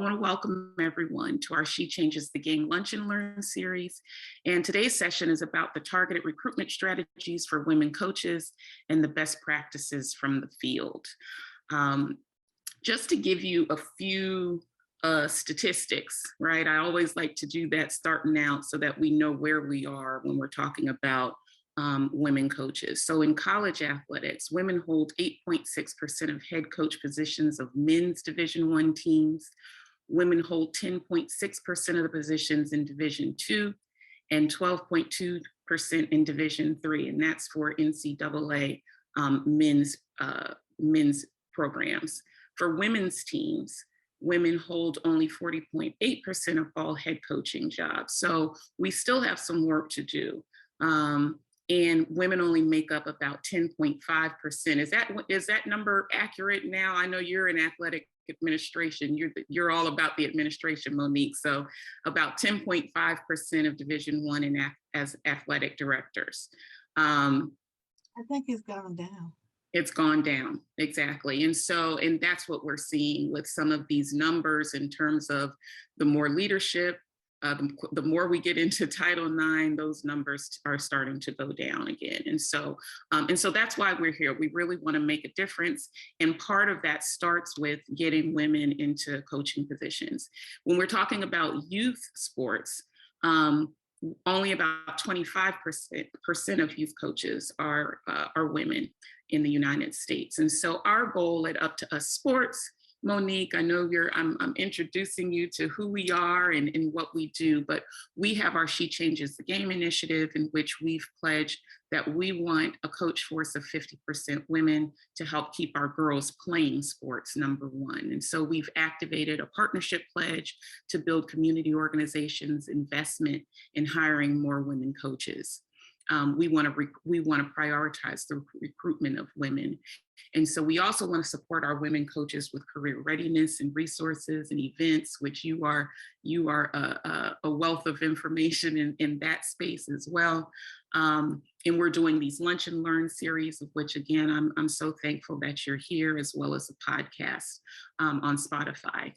want to welcome everyone to our She Changes the Game Lunch and Learn series. And today's session is about the targeted recruitment strategies for women coaches and the best practices from the field. Just to give you a few statistics, right? I always like to do that starting out so that we know where we are when we're talking about women coaches. So in college athletics, women hold 8.6% of head coach positions of men's Division I teams. Women hold 10.6% of the positions in Division II and 12.2% in Division III, and that's for NCAA men's programs. For women's teams, women hold only 40.8% of all head coaching jobs. So we still have some work to do. And women only make up about 10.5%. Is that number accurate now? I know you're in athletic administration. You're all about the administration, Monique. So about 10.5% of Division I as athletic directors. I think it's gone down. It's gone down, exactly. And that's what we're seeing with some of these numbers in terms of the more leadership, the more we get into Title IX, those numbers are starting to go down again. And so that's why we're here. We really want to make a difference. And part of that starts with getting women into coaching positions. When we're talking about youth sports, only about 25% of youth coaches are women in the United States. And so our goal at Up2Us Sports, Monique, I know I'm introducing you to who we are and what we do, but we have our She Changes the Game initiative, in which we've pledged that we want a coach force of 50% women to help keep our girls playing sports, number one. And so we've activated a partnership pledge to build community organizations, investment in hiring more women coaches. We want to prioritize the recruitment of women. And so we also want to support our women coaches with career readiness and resources and events, which you are a wealth of information in that space as well. And we're doing these Lunch and Learn series, of which, again, I'm so thankful that you're here, as well as a podcast on Spotify.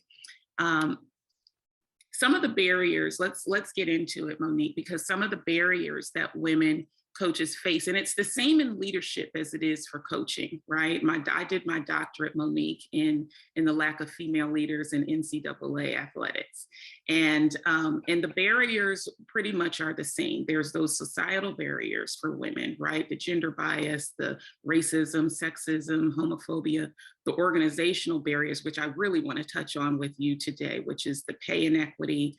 Some of the barriers, let's get into it, Monique, because some of the barriers that women coaches face, and it's the same in leadership as it is for coaching, right? I did my doctorate, Monique, in the lack of female leaders in NCAA athletics. And the barriers pretty much are the same. There's those societal barriers for women, right? The gender bias, the racism, sexism, homophobia, the organizational barriers, which I really want to touch on with you today, which is the pay inequity,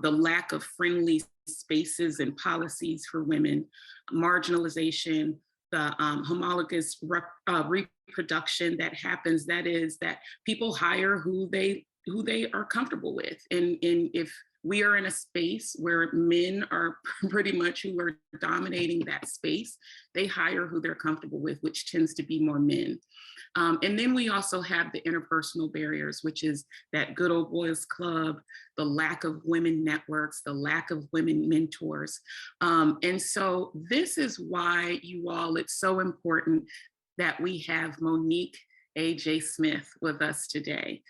the lack of friendly spaces and policies for women, marginalization, the homologous reproduction that happens, that is that people hire who they are comfortable with. And if we are in a space where men are pretty much who are dominating that space, they hire who they're comfortable with, which tends to be more men. And then we also have the interpersonal barriers, which is that good old boys club, the lack of women networks, the lack of women mentors. And so this is why, you all, it's so important that we have Monique A.J. Smith with us today.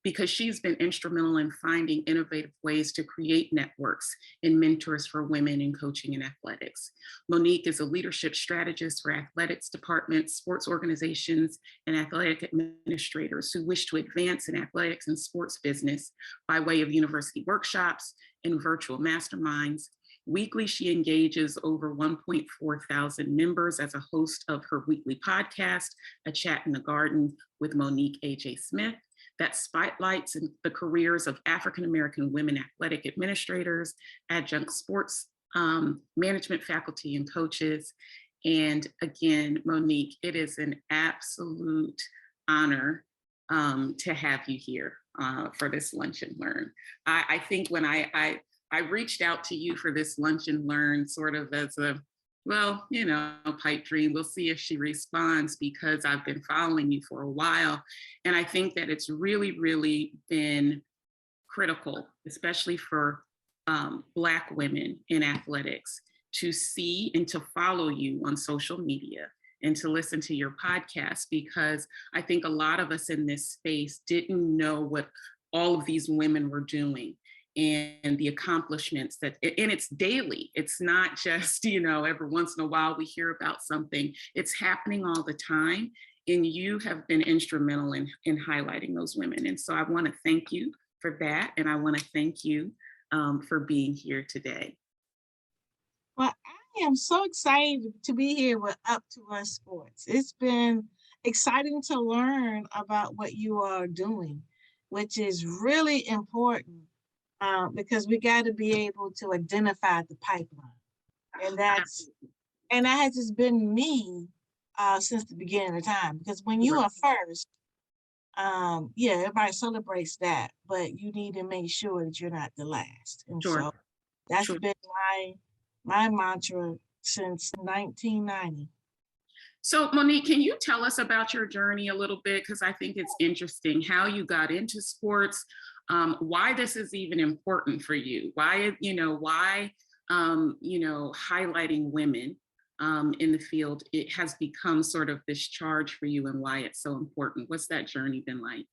Because she's been instrumental in finding innovative ways to create networks and mentors for women in coaching and athletics. Monique is a leadership strategist for athletics departments, sports organizations, and athletic administrators who wish to advance in athletics and sports business by way of university workshops and virtual masterminds. Weekly, she engages over 1.4 thousand members as a host of her weekly podcast, A Chat in the Garden with Monique A.J. Smith, that spotlights the careers of African-American women athletic administrators, adjunct sports management faculty and coaches. And again, Monique, it is an absolute honor to have you here for this Lunch and Learn. I think when I reached out to you for this Lunch and Learn sort of as a, well, pipe dream. We'll see if she responds, because I've been following you for a while. And I think that it's really, really been critical, especially for Black women in athletics, to see and to follow you on social media and to listen to your podcast, because I think a lot of us in this space didn't know what all of these women were doing and the accomplishments and it's daily. It's not just, every once in a while we hear about something. It's happening all the time. And you have been instrumental in highlighting those women. And so I want to thank you for that. And I want to thank you for being here today. Well, I am so excited to be here with Up2Us Sports. It's been exciting to learn about what you are doing, which is really important because we got to be able to identify the pipeline. And that has just been me since the beginning of time, because when you are first, everybody celebrates that, but you need to make sure that you're not the last. And so that's been my mantra since 1990. So Monique, can you tell us about your journey a little bit? Because I think it's interesting how you got into sports, why this is even important for you, why highlighting women in the field, it has become sort of this charge for you, and why it's so important. What's that journey been like?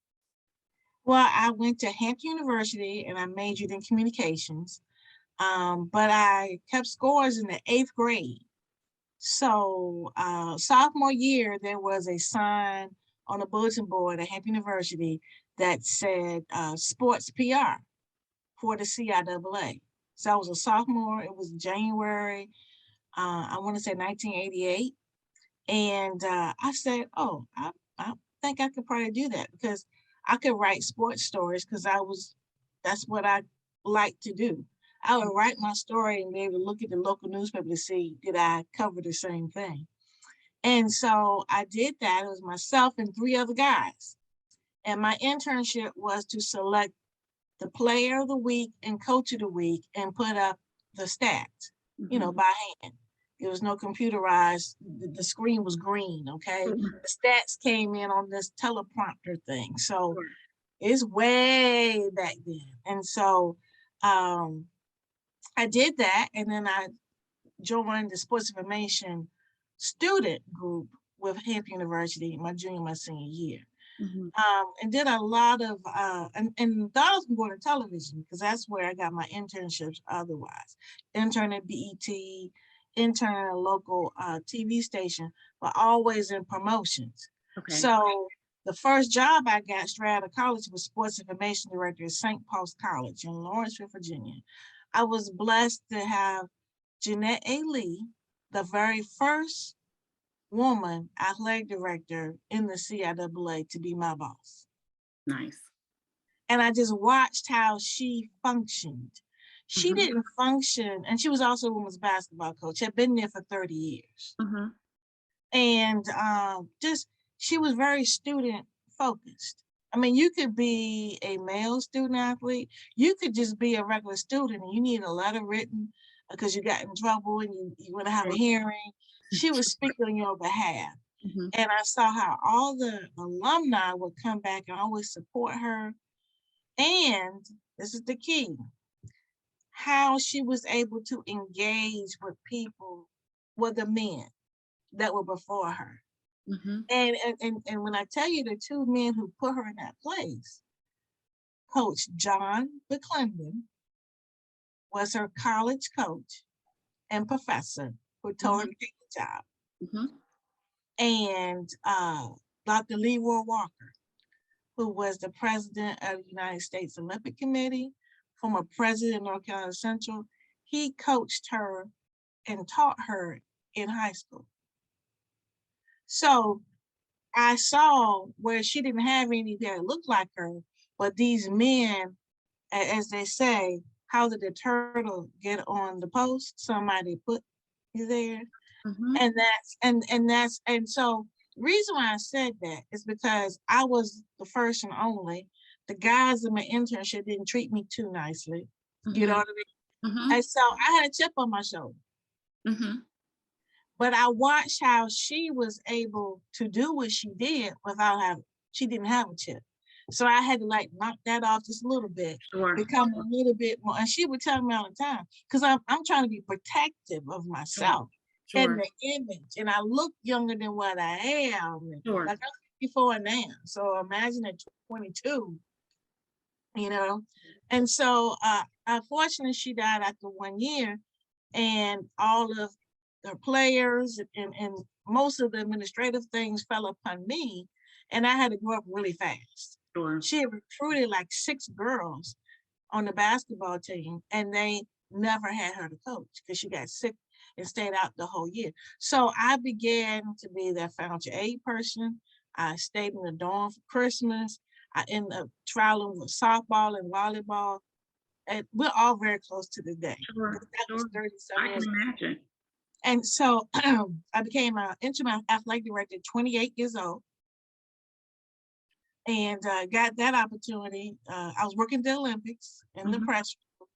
Well, I went to Hampton University and I majored in communications, but I kept scores in the 8th grade. So sophomore year, there was a sign on a bulletin board at Hampton University that said sports PR for the CIAA. So I was a sophomore. It was January, I want to say 1988. And I said, oh, I think I could probably do that, because I could write sports stories, because that's what I like to do. I would write my story and be able to look at the local newspaper to see, did I cover the same thing? And so I did that. It was myself and 3 other guys. And my internship was to select the player of the week and coach of the week and put up the stats, by hand. There was no computerized, the screen was green, okay? The stats came in on this teleprompter thing. So it's way back then. And so I did that, and then I joined the sports information student group with Hampton University my junior, my senior year. And did a lot of, and thought I was going to television, because that's where I got my internships otherwise. Intern at BET, intern at a local TV station, but always in promotions. Okay. So the first job I got straight out of college was sports information director at St. Paul's College in Lawrenceville, Virginia. I was blessed to have Jeanette A. Lee, the very first woman athletic director in the CIAA, to be my boss. Nice. And I just watched how she functioned. She didn't function, and she was also a women's basketball coach, had been there for 30 years. And she was very student focused. I mean, you could be a male student athlete, you could just be a regular student and you need a letter written because you got in trouble and you want to have a hearing. She would speak on your behalf. And I saw how all the alumni would come back and always support her. And this is the key, how she was able to engage with people, with the men that were before her. And when I tell you the 2 men who put her in that place, Coach John McClendon was her college coach and professor who told her to take the job. And Dr. Leroy Walker, who was the president of the United States Olympic Committee, former president of North Carolina Central, he coached her and taught her in high school. So I saw where she didn't have any that looked like her, but these men, as they say, how did the turtle get on the post? Somebody put you there. And so the reason why I said that is because I was the first and only. The guys in my internship didn't treat me too nicely. You know what I mean? And so I had a chip on my shoulder. But I watched how she was able to do what she did without she didn't have a chip. So I had to knock that off just a little bit, become a little bit more. And she would tell me all the time, because I'm trying to be protective of myself and the image. And I look younger than what I am. Like I'm 54 now. So imagine at 22, you know? And so unfortunately, she died after 1 year, and all of the players and most of the administrative things fell upon me, and I had to grow up really fast. Sure. She had recruited like 6 girls on the basketball team, and they never had her to coach because she got sick and stayed out the whole year. So I began to be that financial aid person. I stayed in the dorm for Christmas. I ended up traveling with softball and volleyball, and we're all very close to the day. Sure. That was 37 I can years. imagine. And so I became an interim athletic director at 28 years old, and got that opportunity. I was working at the Olympics in the press room,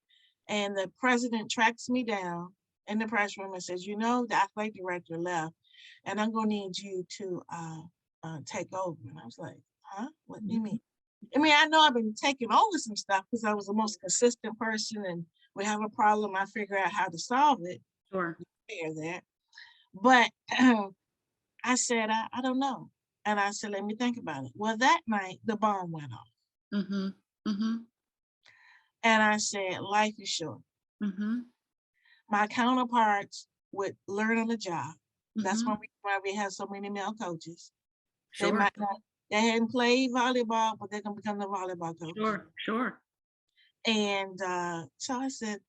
and the president tracks me down in the press room and says, the athletic director left, and I'm going to need you to take over. And I was like, huh? What do you mean? I mean, I know I've been taking over some stuff because I was the most consistent person, and we have a problem, I figure out how to solve it. Sure. That. But I said, I don't know. And I said, let me think about it. Well, that night, the bomb went off. And I said, life is short. My counterparts would learn on the job. That's why we have so many male coaches. Sure. They hadn't played volleyball, but they're going to become the volleyball coach. Sure. And so I said,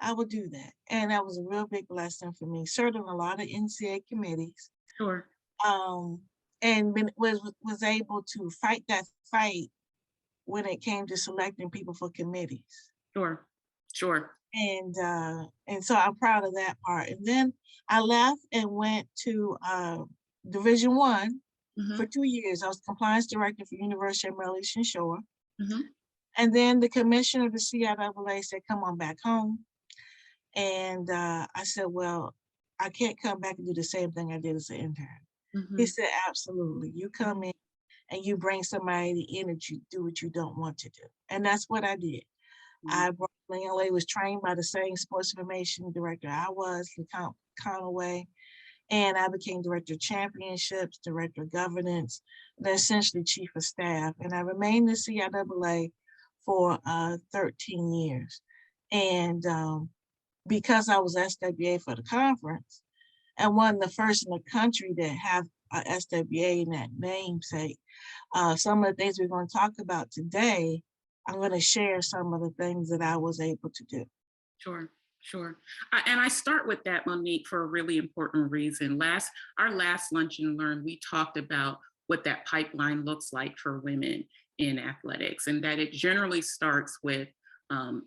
I would do that. And that was a real big blessing for me. Served on a lot of NCAA committees. Sure. And was able to fight that fight when it came to selecting people for committees. Sure. And so I'm proud of that part. And then I left and went to Division I for 2 years. I was compliance director for University of Maryland Eastern Shore. And then the commissioner of the CIAA said, come on back home. And I said, well, I can't come back and do the same thing I did as an intern. He said, absolutely. You come in and you bring somebody the energy, do what you don't want to do. And that's what I did. I brought a young lady, was trained by the same sports information director I was, Conaway. And I became director of championships, director of governance, and essentially chief of staff. And I remained in CIAA for 13 years. And because I was SWA for the conference, and one of the first in the country that have a SWA in that namesake, some of the things we're going to talk about today, I'm going to share some of the things that I was able to do. Sure. And I start with that, Monique, for a really important reason. Our last Lunch and Learn, we talked about what that pipeline looks like for women in athletics, and that it generally starts with,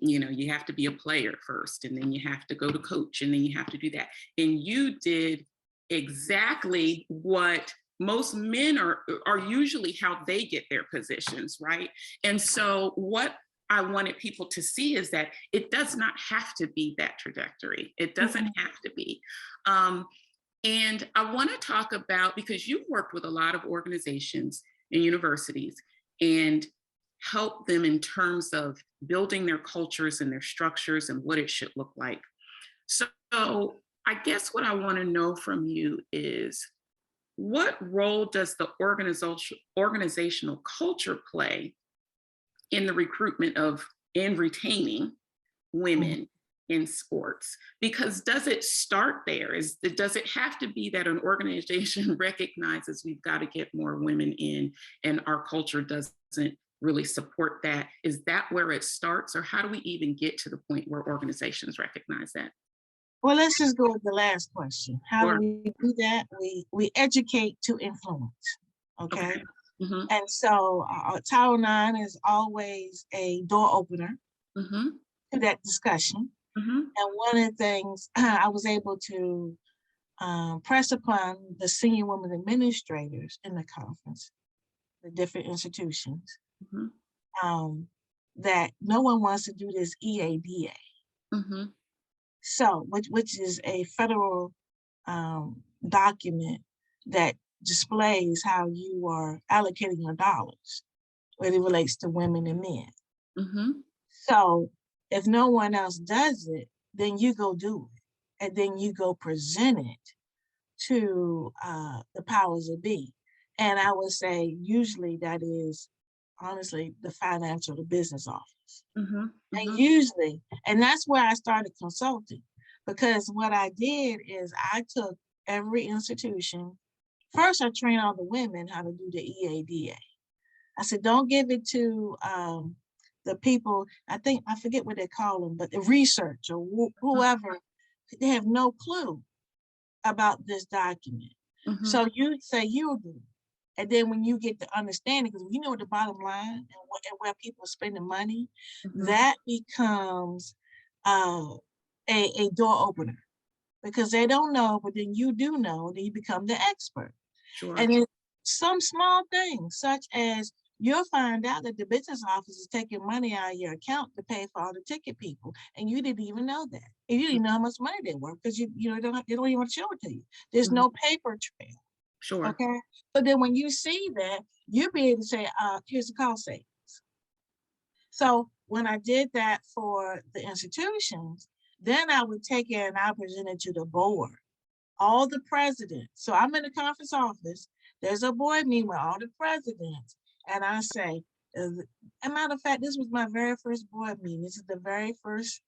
you have to be a player first, and then you have to go to coach, and then you have to do that. And you did exactly what most men are usually how they get their positions, right? And so what I wanted people to see is that it does not have to be that trajectory. It doesn't have to be. And I want to talk about, because you've worked with a lot of organizations and universities and help them in terms of building their cultures and their structures and what it should look like. So I guess what I want to know from you is, what role does the organizational culture play in the recruitment of and retaining women in sports? Because does it start there? Does it have to be that an organization recognizes we've got to get more women in and our culture doesn't really support that? Is that where it starts, or how do we even get to the point where organizations recognize that? Well, let's just go with the last question. How do we do that? We educate to influence, okay? And so Title IX is always a door opener to that discussion. And one of the things I was able to press upon the senior women administrators in the conference, the different institutions, that no one wants to do this EADA. So, which is a federal document that displays how you are allocating your dollars when it relates to women and men. So if no one else does it, then you go do it. And then you go present it to the powers that be. And I would say usually that is honestly, the financial, the business office. Mm-hmm. And Mm-hmm. usually, and that's where I started consulting, because what I did is I took every institution. First, I trained all the women how to do the EADA. I said, don't give it to the people, I forget what they call them, but the research or whoever, they have no clue about this document. Mm-hmm. So you say you do. And then when you get the understanding, because you know what the bottom line and where people are spending money, Mm-hmm. that becomes a door opener, because they don't know, but then you do know, then you become the expert. Sure. And then some small things, such as you'll find out that the business office is taking money out of your account to pay for all the ticket people, and you didn't even know that. And you didn't know how much money they were, because you don't they don't even want to show it to you. There's Mm-hmm. no paper trail. Sure. Okay. So then when you see that, you'll be able to say, here's the cost savings. So when I did that for the institutions, then I would take it and I present it to the board, all the presidents. So I'm in the conference office. There's a board meeting with all the presidents. And I say, as a matter of fact, this was my very first board meeting. This is the very first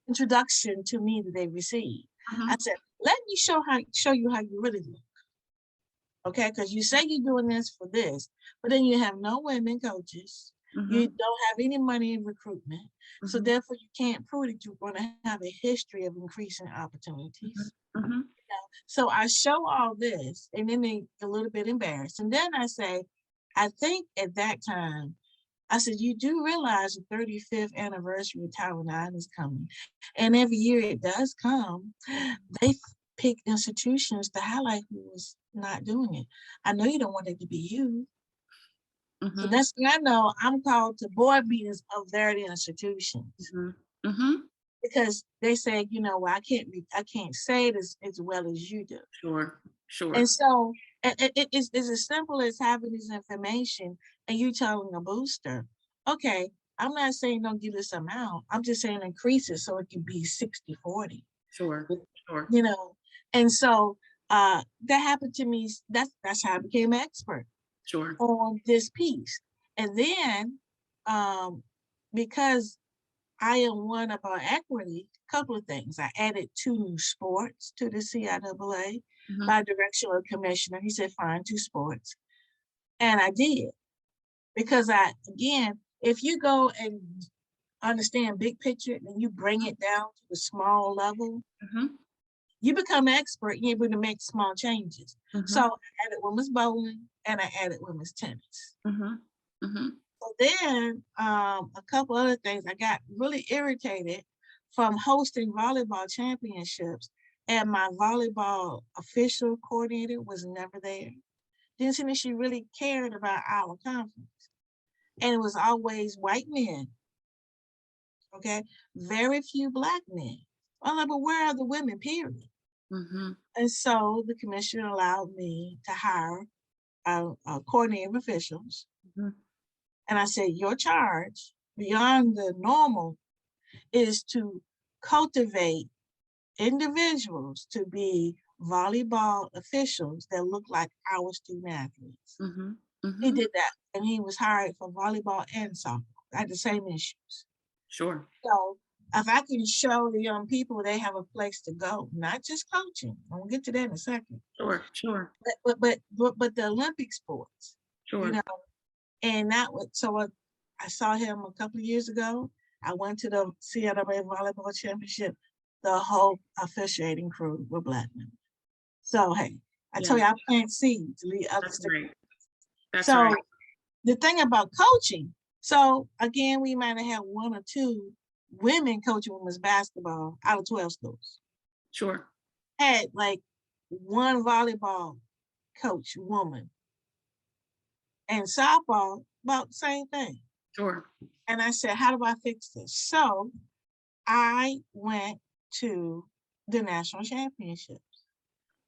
introduction to me that they received. Mm-hmm. I said, let me show you how you really look. Okay, because you say you're doing this for this, but then you have no women coaches. Mm-hmm. You don't have any money in recruitment. Mm-hmm. So therefore you can't prove that you're going to have a history of increasing opportunities. Mm-hmm. You know? So I show all this, and then they a little bit embarrassed. And then I say, I think at that time, I said, you do realize the 35th anniversary of Title IX is coming. And every year it does come. They pick institutions to highlight who was not doing it. I know you don't want it to be you. Mm-hmm. So that's when I know I'm called to board meetings of their institutions. Mm-hmm. Mm-hmm. Because they say, well, I can't say it as well as you do. Sure, sure. And so it's as simple as having this information and you telling a booster, okay, I'm not saying don't give this amount. I'm just saying increase it so it can be 60-40. Sure, sure. And so that happened to me. That's how I became an expert. Sure. On this piece. And then because I am one about equity, a couple of things. I added 2 new sports to the CIAA by direction of the commissioner. He said, fine, 2 sports. And I did. Because again, if you go and understand big picture and you bring it down to the small level, you become an expert, you're able to make small changes. So I added women's bowling and I added women's tennis. So then a couple other things, I got really irritated from hosting volleyball championships, and my volleyball official coordinator was never there. Didn't seem that she really cared about our conference. And it was always white men, okay? Very few Black men. I'm like, but where are the women, period? And so the commissioner allowed me to hire coordinating officials. And I said, your charge beyond the normal is to cultivate individuals to be volleyball officials that look like our student athletes. He did that, and he was hired for volleyball and softball. I had the same issues. Sure. So if I can show the young people they have a place to go, not just coaching. I'll get to that in a second. Sure, sure. But the Olympic sports. Sure. And that was so. I saw him a couple of years ago. I went to the CIAA volleyball championship. The whole officiating crew were Black men. So hey, I told you I plant seeds to lead others. That's right. That's so right. The thing about coaching. So again, we might have had 1 or 2 women coaching women's basketball out of 12 schools. Sure. Had like 1 volleyball coach woman. And softball, about the same thing. Sure. And I said, how do I fix this? So I went to the national championships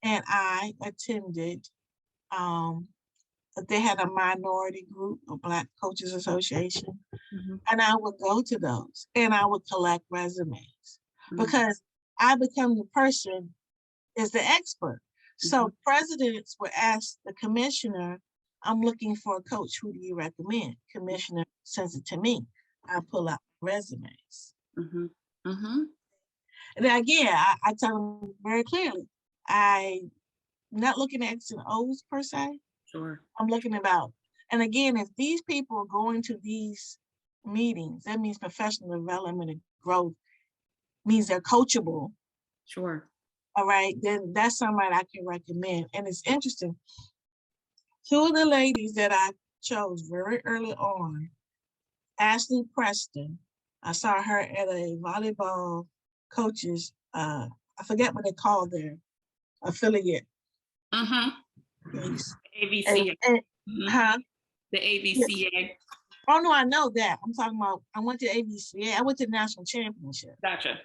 and I attended, they had a minority group, a Black Coaches Association, and I would go to those and I would collect resumes because I become the person is the expert. So presidents would ask the commissioner, I'm looking for a coach. Who do you recommend? Commissioner sends it to me. I pull out resumes. Mm-hmm. Mm-hmm. And then again, I tell them very clearly, I'm not looking at X's and O's per se. Sure. I'm looking about, and again, if these people are going to these meetings, that means professional development and growth, means they're coachable. Sure. All right, then that's somebody I can recommend. And it's interesting. Two of the ladies that I chose very early on, Ashley Preston, I saw her at a volleyball coaches, I forget what they call their affiliate. Piece. ABCA. Huh? The ABCA. Yes. Oh no, I know that. I'm talking about, I went to ABCA, I went to the national championship. Gotcha.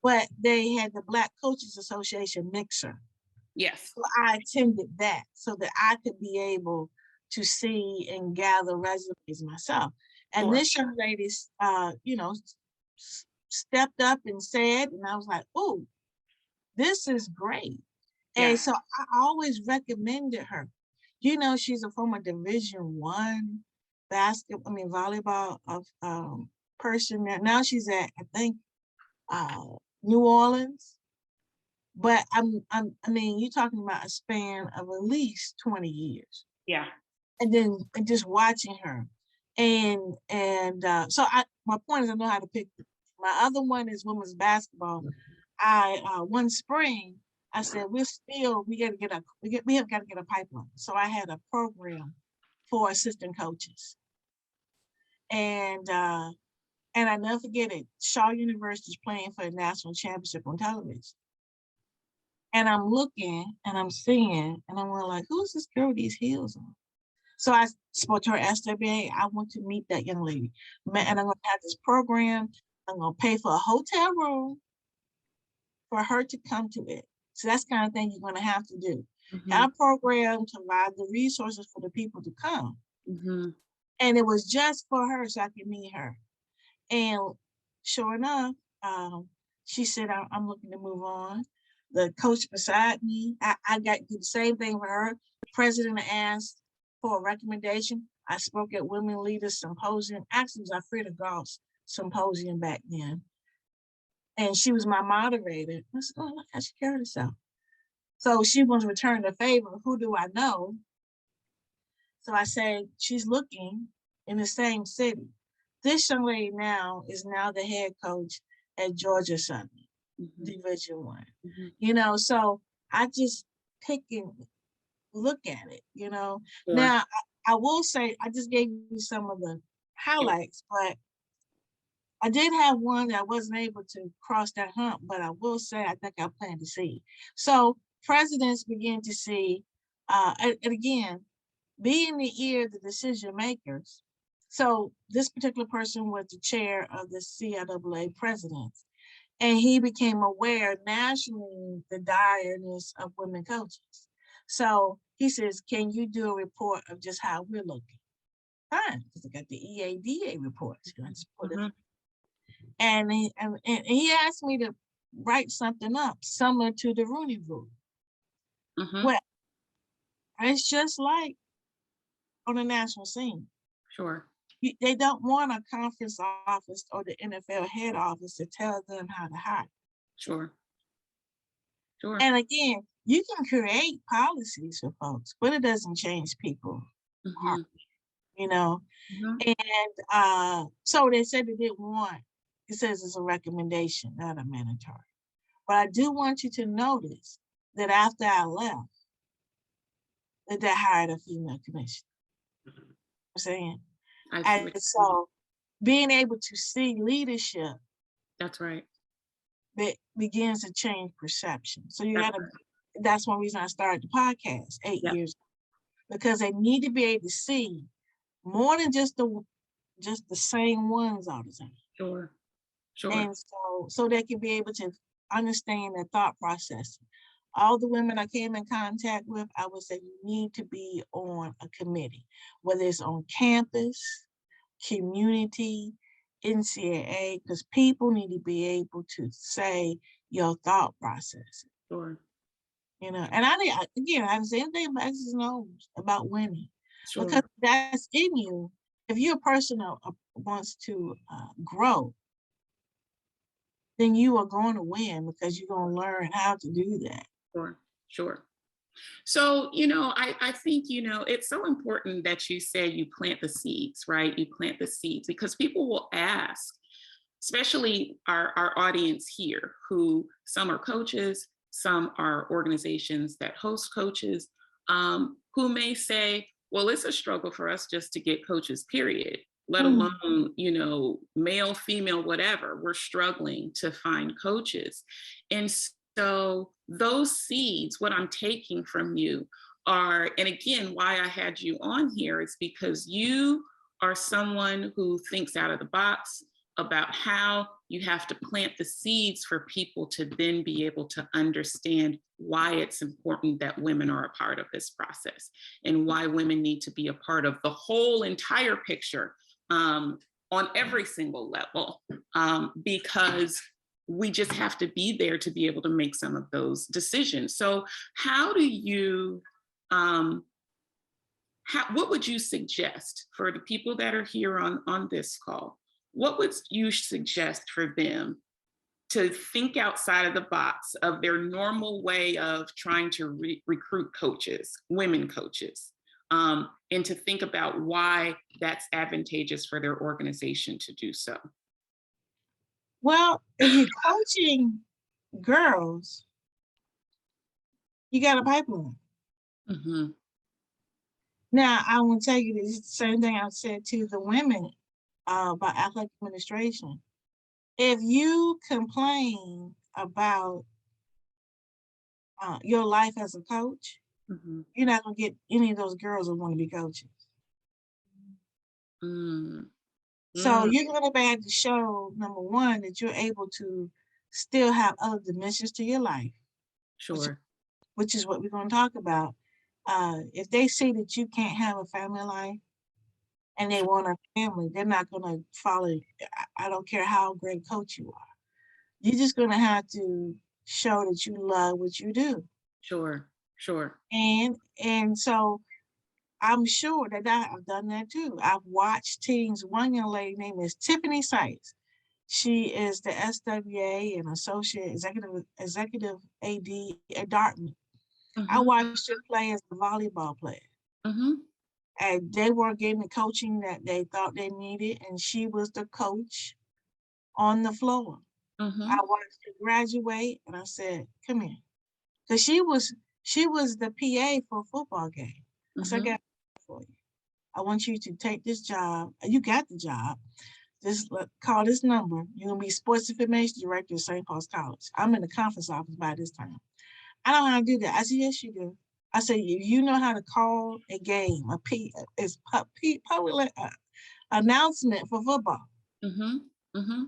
But they had the Black Coaches Association mixer. Yes. So I attended that so that I could be able to see and gather resumes myself. And this young lady, stepped up and said, and I was like, oh, this is great. Yeah. And so I always recommended her. She's a former Division I volleyball person. Now she's at, I think, New Orleans. But you're talking about a span of at least 20 years. Yeah. And then just watching her. So my point is I know how to pick. My other one is women's basketball. One spring, I said, we have got to get a pipeline. So I had a program for assistant coaches. And I never forget it. Shaw University is playing for a national championship on television. And I'm looking and I'm seeing, and I'm like, who's this girl with these heels on? So I spoke to her SWA. I want to meet that young lady. And I'm going to have this program. I'm going to pay for a hotel room for her to come to it. So that's the kind of thing you're going to have to do. Have a program to provide the resources for the people to come. And it was just for her so I could meet her. And sure enough, she said, I'm looking to move on. The coach beside me, I got to do the same thing for her. The president asked for a recommendation. I spoke at Women Leaders Symposium. Actually, it was our Frida Goss Symposium back then. And she was my moderator. I said, oh, look how she carried herself. So she wants to return the favor. Who do I know? So I say, she's looking in the same city. This young lady now is the head coach at Georgia Southern, Division I. So I just pick and look at it, Sure. Now, I will say, I just gave you some of the highlights, but I did have one that I wasn't able to cross that hump, but I will say, I think I plan to see. So presidents begin to see, and again, be in the ear of the decision makers. So this particular person was the chair of the CIAA presidents, and he became aware nationally the direness of women coaches. So he says, can you do a report of just how we're looking? Fine, because I got the EADA reports. And he asked me to write something up similar to the Rooney Rule. Well, it's just like on the national scene. Sure. They don't want a conference office or the NFL head office to tell them how to hire. Sure. And again, you can create policies for folks, but it doesn't change people. And so they said they didn't want, it says it's a recommendation, not a mandatory. But I do want you to notice that after I left, that they hired a female commissioner. I'm saying. And so being able to see leadership. That's right. That begins to change perception. So you gotta, that's one reason I started the podcast 8 years ago, because they need to be able to see more than just the same ones all the time. Sure. And so they can be able to understand their thought process. All the women I came in contact with, I would say you need to be on a committee, whether it's on campus, community, NCAA, because people need to be able to say your thought process. Sure. And I didn't say anything about X's and O's, about women. Sure. Because that's in you. If you're a person who wants to grow, then you are going to win because you're going to learn how to do that. Sure. Sure. So, I think, it's so important that you say you plant the seeds, right? You plant the seeds because people will ask, especially our audience here, who some are coaches, some are organizations that host coaches, who may say, well, it's a struggle for us just to get coaches, period, let alone, male, female, whatever. We're struggling to find coaches. And so those seeds, what I'm taking from you are, and again, why I had you on here is because you are someone who thinks out of the box about how you have to plant the seeds for people to then be able to understand why it's important that women are a part of this process and why women need to be a part of the whole entire picture on every single level, because we just have to be there to be able to make some of those decisions. So how do you, what would you suggest for the people that are here on this call? What would you suggest for them to think outside of the box of their normal way of trying to recruit coaches, women coaches, and to think about why that's advantageous for their organization to do so? Well, if you're coaching girls, you got a pipeline. Mm-hmm. Now, I want to tell you the same thing I said to the women about athletic administration. If you complain about your life as a coach, Mm-hmm. you're not going to get any of those girls who want to be coaches. Mm-hmm. So you're going to have to show, number one, that you're able to still have other dimensions to your life. Sure. Which is what we're going to talk about. If they see that you can't have a family life and they want a family, they're not going to follow. I don't care how great a coach you are. You're just going to have to show that you love what you do. Sure. Sure. And so I'm sure that I've done that too. I've watched teams. One young lady named is Tiffany Sykes. She is the SWA and Associate Executive AD at Dartmouth. Mm-hmm. I watched her play as a volleyball player. Mm-hmm. And they weren't getting the coaching that they thought they needed, and she was the coach on the floor. Mm-hmm. I watched her graduate, and I said, "Come here," because she was the PA for a football game. I said, "I got it for you. I want you to take this job. You got the job. Just call this number. You're gonna be sports information director at St. Paul's College. I'm in the conference office by this time. I don't know how to do that." I said, "Yes, you do." I said, "You know how to call a game, public announcement for football. Mm-hmm. Mm-hmm.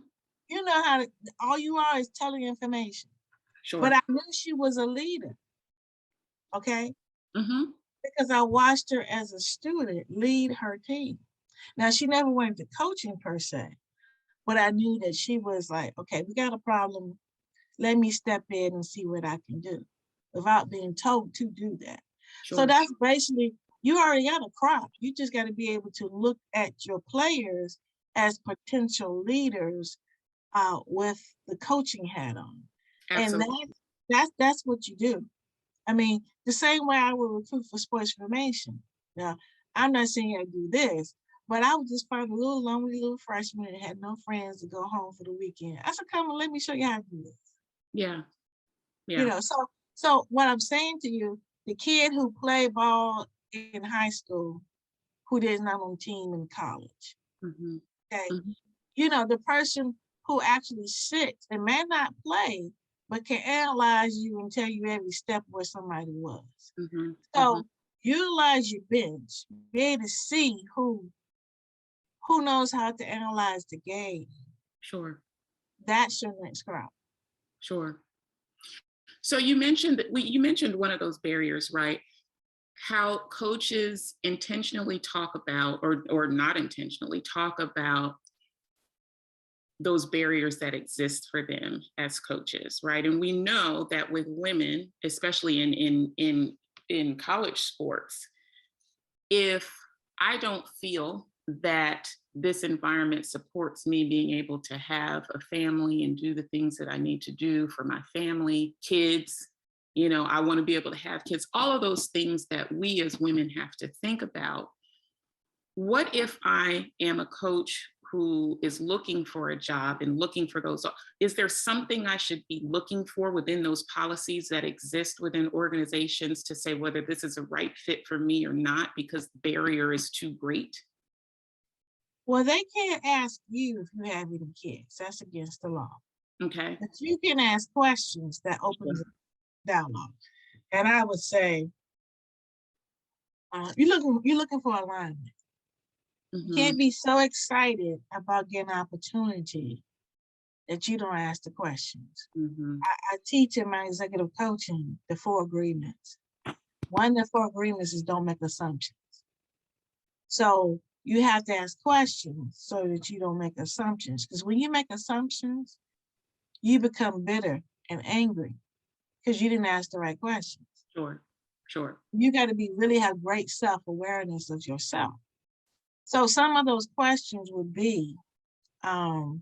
You know how to, all you are is telling information." Sure. But I knew she was a leader, okay? Mm-hmm. Because I watched her as a student lead her team. Now, she never went into coaching per se, but I knew that she was like, okay, we got a problem. Let me step in and see what I can do without being told to do that. Sure. So that's basically, you already got a crop. You just got to be able to look at your players as potential leaders with the coaching hat on. Absolutely. And that's what you do. I mean, the same way I would recruit for sports information. Now, I'm not saying I do this, but I would just find a little lonely little freshman and had no friends to go home for the weekend. I said, "Come on, let me show you how to do this." Yeah. Yeah. You know, so what I'm saying to you, the kid who played ball in high school, who is not on team in college, Mm-hmm. okay? Mm-hmm. You know, the person who actually sits and may not play, but can analyze you and tell you every step where somebody was. Mm-hmm. So utilize your bench, be able to see who knows how to analyze the game. Sure. That's your next crop. Sure. So you mentioned one of those barriers, right? How coaches intentionally talk about, or not intentionally talk about, those barriers that exist for them as coaches, right? And we know that with women, especially in college sports, if I don't feel that this environment supports me being able to have a family and do the things that I need to do for my family, kids. I want to be able to have kids, all of those things that we as women have to think about. What if I am a coach who is looking for a job and looking for those? Is there something I should be looking for within those policies that exist within organizations to say whether this is a right fit for me or not, because the barrier is too great? Well, they can't ask you if you have any kids. That's against the law. Okay. But you can ask questions that opens dialogue. And I would say, you're looking for alignment. You can't be so excited about getting opportunity that you don't ask the questions. I teach in my executive coaching the 4 agreements. One of the 4 agreements is don't make assumptions. So you have to ask questions so that you don't make assumptions. Because when you make assumptions, you become bitter and angry because you didn't ask the right questions. Sure. You got to really have great self-awareness of yourself. So some of those questions would be, and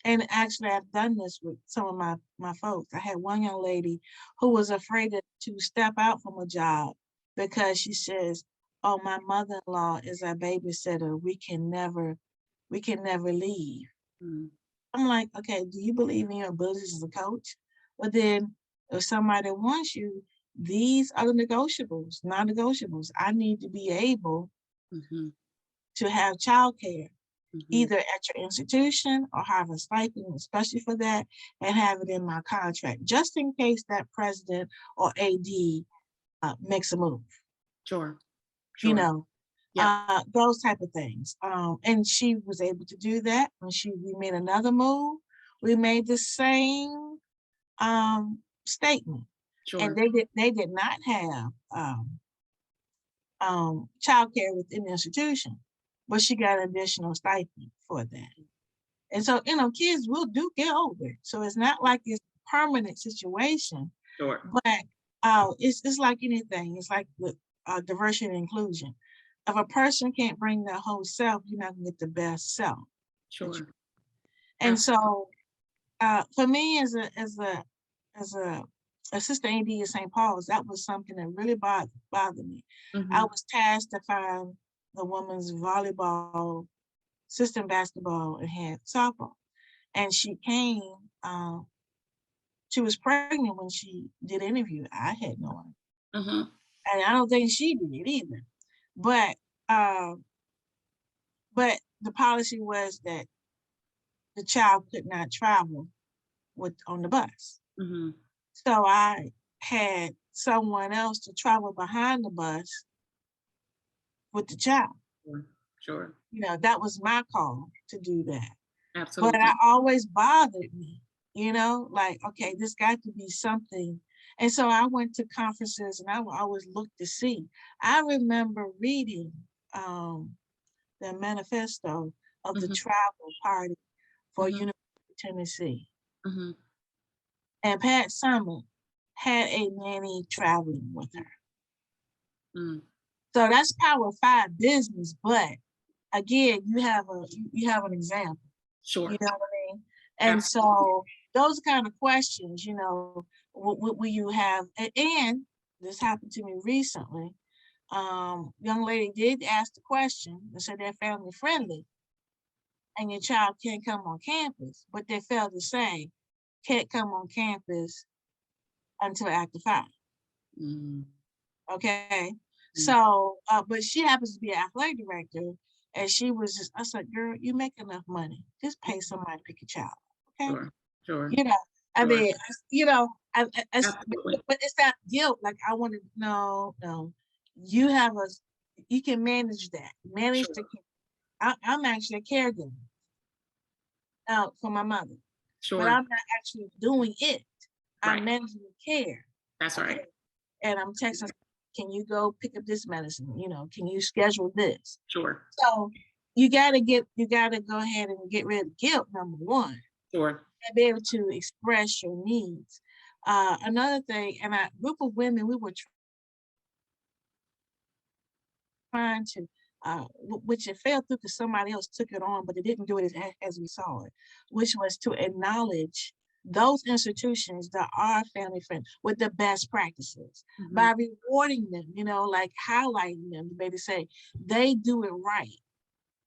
actually I've done this with some of my folks. I had one young lady who was afraid to step out from a job because she says, oh, my mother-in-law is our babysitter. We can never leave. I'm like, okay, do you believe in your abilities as a coach? But then if somebody wants you, these are the negotiables, non-negotiables. I need to be able to have childcare, either at your institution or have a stipend, especially for that, and have it in my contract, just in case that president or AD makes a move. Sure. Those type of things. And she was able to do that. When we made another move, we made the same statement. And they did not have childcare within the institution, but she got an additional stipend for that. And so, kids will get older. So it's not like it's a permanent situation. Sure. But it's like anything. It's like with diversity and inclusion. If a person can't bring their whole self, you're not gonna get the best self. Sure. And so, for me, as a assistant AD at St. Paul's, that was something that really bothered me. I was tasked to find the women's volleyball, system basketball, and head softball. And she came. She was pregnant when she did the interview. I had no idea. And I don't think she did either. But the policy was that the child could not travel on the bus. So I had someone else to travel behind the bus with the child. Sure. That was my call to do that. Absolutely. But it always bothered me, like, okay, this got to be something. And so I went to conferences and I would always look to see. I remember reading the manifesto of the travel party for University of Tennessee. And Pat Summitt had a nanny traveling with her. So that's Power 5 business, but again, you have an example. Sure. You know what I mean? And so those kind of questions, will you have, and this happened to me recently. Young lady did ask the question and said they're family friendly and your child can't come on campus, but they failed to say can't come on campus until after 5. Okay. So, but she happens to be an athletic director, and she was just, I said, girl, you make enough money. Just pay somebody to pick a child. Okay. Sure. I mean, but it's that guilt. Like, I want to, no. You can manage that. Manage the care. I'm actually a caregiver for my mother. Sure. But I'm not actually doing it. Right. I'm managing the care. That's right. And I'm texting, can you go pick up this medicine? Can you schedule this? Sure. So you gotta go ahead and get rid of guilt, number one. Sure. And be able to express your needs. Another thing, and a group of women, we were trying to which it fell through because somebody else took it on, but it didn't do it as we saw it, which was to acknowledge those institutions that are family friendly with the best practices by rewarding them, like highlighting them to maybe say they do it right.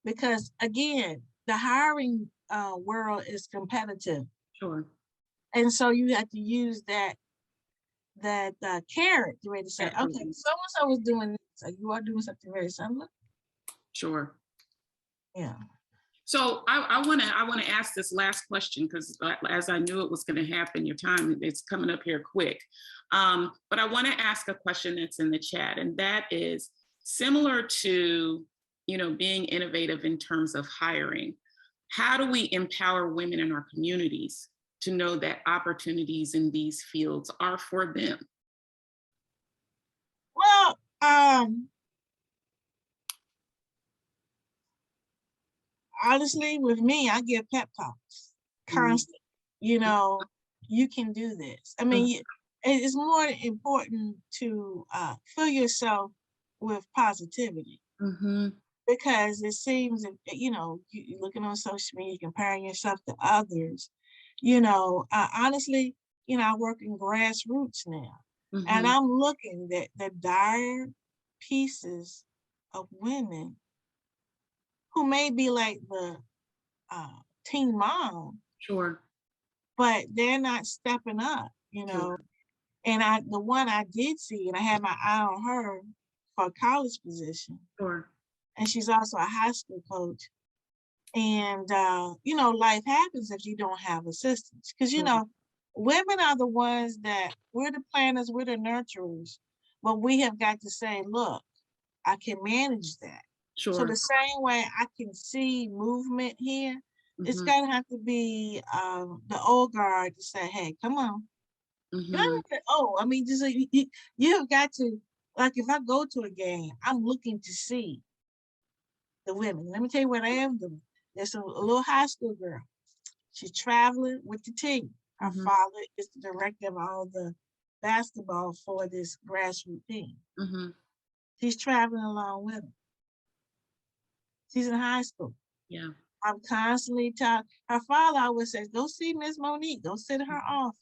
Because again, the hiring world is competitive. Sure. And so you have to use that carrot the way to say, Absolutely. okay, so-and-so was doing this, so you are doing something very similar. Sure. Yeah. So I want to ask this last question because as I knew it was going to happen, your time it's coming up here quick. But I want to ask a question that's in the chat, and that is similar to, being innovative in terms of hiring. How do we empower women in our communities to know that opportunities in these fields are for them? Well, honestly, with me, I give pep talks constantly. You can do this. I mean, it's more important to fill yourself with positivity. Because it seems, you're looking on social media, comparing yourself to others. Honestly, I work in grassroots now, and I'm looking at the dire pieces of women who may be like the teen mom, Sure. but they're not stepping up, Sure. And the one I did see, and I had my eye on her for a college position. Sure. And she's also a high school coach. And, life happens if you don't have assistance. Because, women are the ones that we're the planners, we're the nurturers. But we have got to say, look, I can manage that. Sure. So the same way I can see movement here, it's got to have to be the old guard to say, hey, come on. Just you have got to, like if I go to a game, I'm looking to see the women. Let me tell you what I am doing. There's a little high school girl. She's traveling with the team. Her father is the director of all the basketball for this grassroots team. She's traveling along with them. She's in high school. Yeah. I'm constantly talking. Her father always says, go see Miss Monique. Go sit in her office.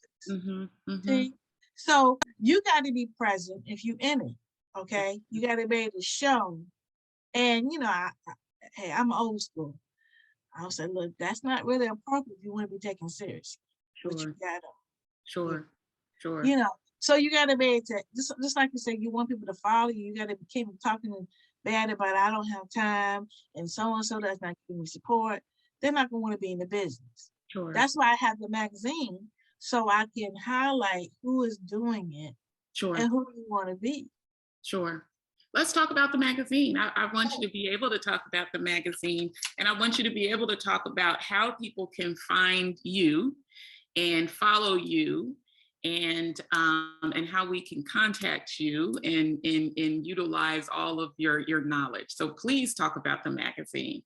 See? So you got to be present if you in it, okay? You got to be able to show. And, hey, I'm old school. I'll say, look, that's not really appropriate if you want to be taken serious. Sure. But you gotta. Sure. So you gotta be able to, just like you said, you want people to follow you. You gotta keep talking bad about I don't have time and so that's not giving me support. They're not gonna want to be in the business. Sure. That's why I have the magazine so I can highlight who is doing it. Sure. And who you want to be. Sure. Let's talk about the magazine. I want you to be able to talk about the magazine, and I want you to be able to talk about how people can find you and follow you, and how we can contact you and utilize all of your knowledge. So please talk about the magazine.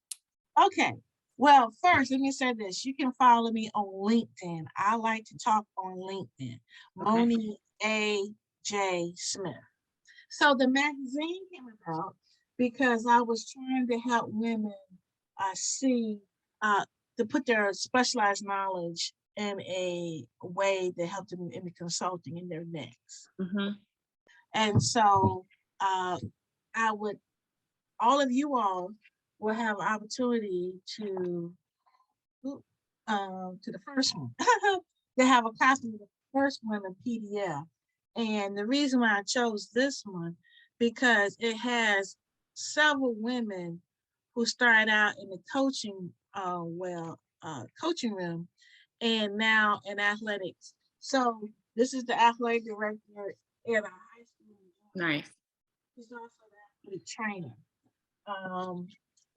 Okay. Well, first, let me say this. You can follow me on LinkedIn. I like to talk on LinkedIn. Okay. Monique A.J. Smith. So the magazine came about because I was trying to help women to put their specialized knowledge in a way that helped them in the consulting in their next. And so all of you all will have an opportunity to the first one. They have a copy of the first one in PDF. And the reason why I chose this one, because it has several women who started out in the coaching room and now in athletics. So this is the athletic director at a high school. Nice. She's also the athletic trainer.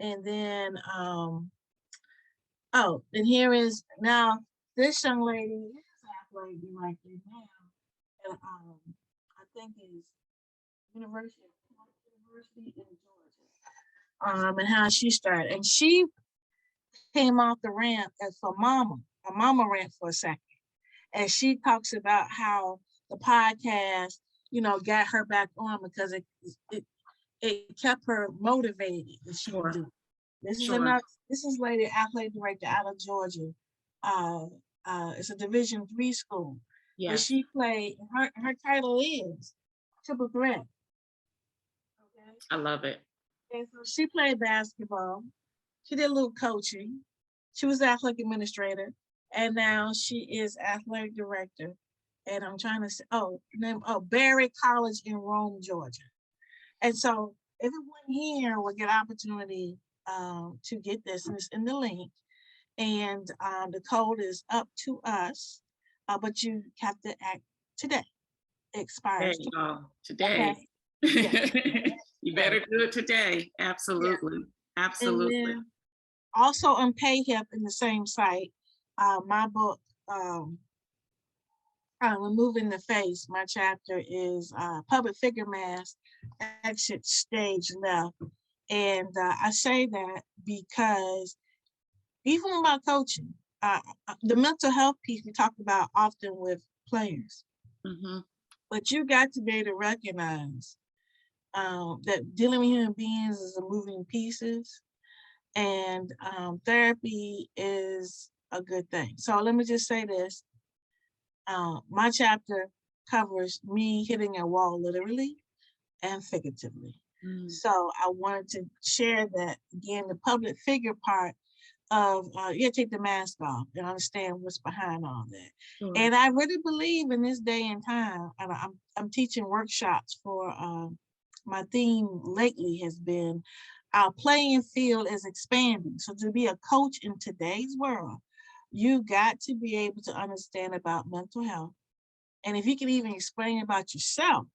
And then and here is now this young lady is athletic director now. And I think it's University in Georgia. And how she started. And she came off the ramp as a mama ran for a second. And she talks about how the podcast, got her back on because it kept her motivated that she could do it. This is lady athletic director out of Georgia. It's a Division III school. Yes. But she played, her title is triple threat. Okay. I love it. And so she played basketball. She did a little coaching. She was the athletic administrator. And now she is athletic director. And I'm trying to say, Barry College in Rome, Georgia. And so everyone here will get opportunity to get this, and it's in the link. And the code is Up2Us, but you have to act today. It expires today. Okay. You better do it today. Absolutely. Yeah. Absolutely. Also on PayHip in the same site, my book, Removing the Face, my chapter is Public Figure Mask, Exit Stage Left. And I say that because even about coaching, the mental health piece we talk about often with players, but you got to be able to recognize that dealing with human beings is a moving pieces, and therapy is a good thing. So let me just say this. My chapter covers me hitting a wall literally and figuratively. So I wanted to share that again, the public figure part of you gotta take the mask off and understand what's behind all that. Sure. And I really believe in this day and time, and I'm teaching workshops for my theme lately has been our playing field is expanding. So to be a coach in today's world, you got to be able to understand about mental health. And if you can even explain about yourself,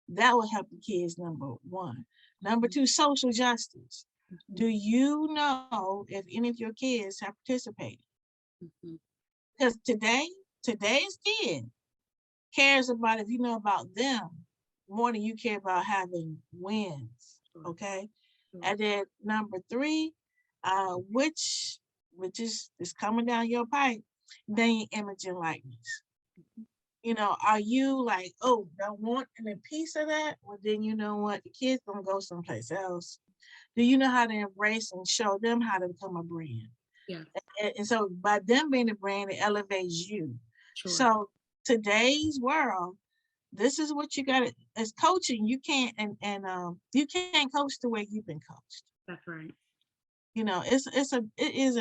that will help the kids, number one. Number two, social justice. Do you know if any of your kids have participated? Because today's kid cares about if you know about them more than you care about having wins, okay? And then number three, which is coming down your pipe, then your image and likeness. You know, are you like, oh, don't want a piece of that? Well, then you know what? The kids gonna go someplace else. Do you know how to embrace and show them how to become a brand? Yeah. And so by them being a brand, it elevates you. Sure. So today's world, this is what you got. As coaching, you can't you can't coach the way you've been coached. That's right. You know, it is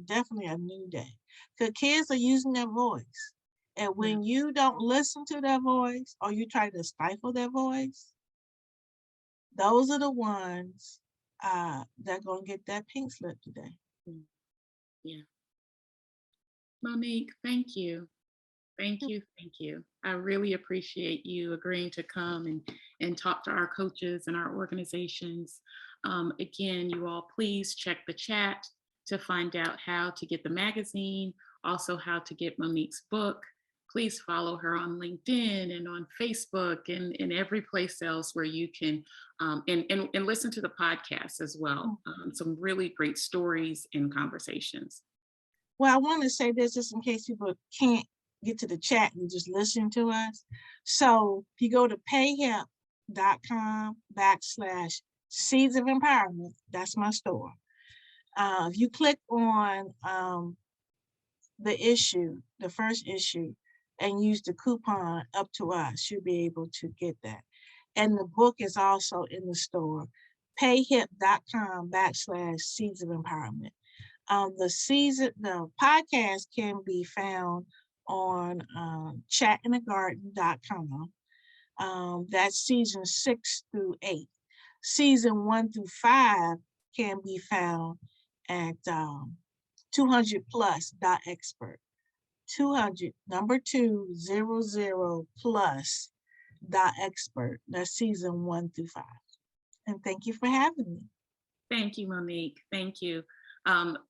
definitely a new day because kids are using their voice. And when you don't listen to their voice or you try to stifle their voice, those are the ones that are going to get that pink slip today. Yeah. Monique, thank you. Thank you. Thank you. I really appreciate you agreeing to come and talk to our coaches and our organizations. Again, you all please check the chat to find out how to get the magazine, also how to get Monique's book. Please follow her on LinkedIn and on Facebook and every place else where you can, and listen to the podcast as well. Some really great stories and conversations. Well, I want to say this just in case people can't get to the chat and just listen to us. So if you go to payhip.com/Seeds of Empowerment, that's my store. If you click on the first issue, and use the coupon Up2Us, you'll be able to get that. And the book is also in the store, payhip.com/Seeds of Empowerment. The podcast can be found on chatinthegarden.com. That's season 6 through 8. Season 1 through 5 can be found at 200plus.expert. 200+.expert. That's season 1 through 5. And thank you for having me. Thank you, Monique. Thank you.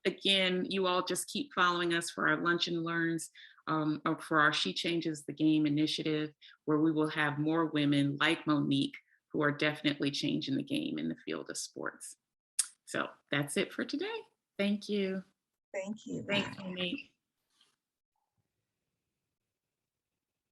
Again, you all just keep following us for our Lunch and Learns, for our She Changes the Game initiative, where we will have more women like Monique who are definitely changing the game in the field of sports. So that's it for today. Thank you. Thank you. Thanks, Monique.